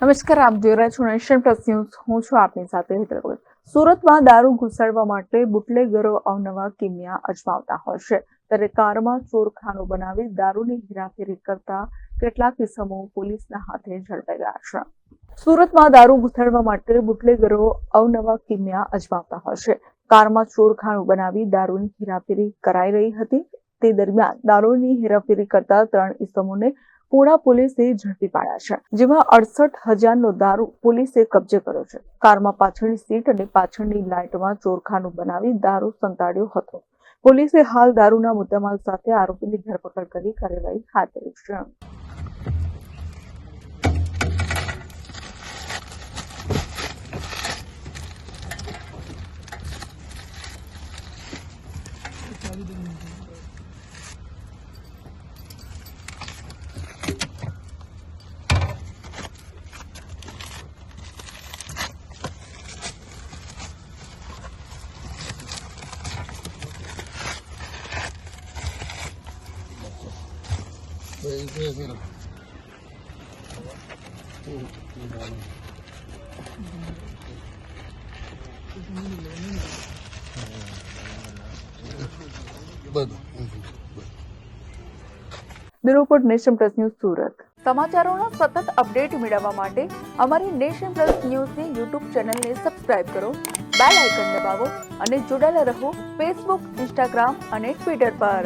નમસ્કાર, આપ જોઈ રહ્યા છો નેશન પ્લસ ન્યૂઝ. હું છું આપની સાથે હેતલ ગોયલ. સુરતમાં દારૂ ઘુસાડવા માટે બુટલેગરો અવનવા કિમિયા અજમાવતા હોય છે, ત્યારે કારમાં ચોરખાનું બનાવી દારૂની હેરાફેરી કરતા કેટલાક ઇસમો પોલીસના હાથે ઝડપાઈ ગયા છે. સુરતમાં દારૂ ઘુસાડવા માટે બુટલેગરો અવનવા કિમિયા અજમાવતા હોય છે. કારમાં ચોરખાનું બનાવી દારૂની હેરાફેરી કરાઈ રહી હતી. તે દરમિયાન દારૂની હેરાફેરી કરતા 3 ઇસમોને પુણા પોલીસે ઝડપી પાડ્યા છે, જેમાં 68,000નો દારૂ પોલીસે કબજે કર્યો છે. કારમાં પાછળની સીટ અને પાછળની લાઇટમાં ચોરખાનું બનાવી દારૂ સંતાડ્યો હતો. પોલીસે હાલ દારૂના મુદ્દામાલ સાથે આરોપીની ધરપકડ કરી કાર્યવાહી હાથ ધરી છે. Bureau report, nation plus news, Surat. સમાચારોના સતત અપડેટ મેળવવા માટે અમારી નેશન પ્લસ ન્યૂઝની યુટ્યુબ ચેનલને સબસ્ક્રાઇબ કરો, બેલ આઇકન દબાવો અને જોડાયેલા રહો ફેસબુક, ઇન્સ્ટાગ્રામ અને ટ્વિટર પર.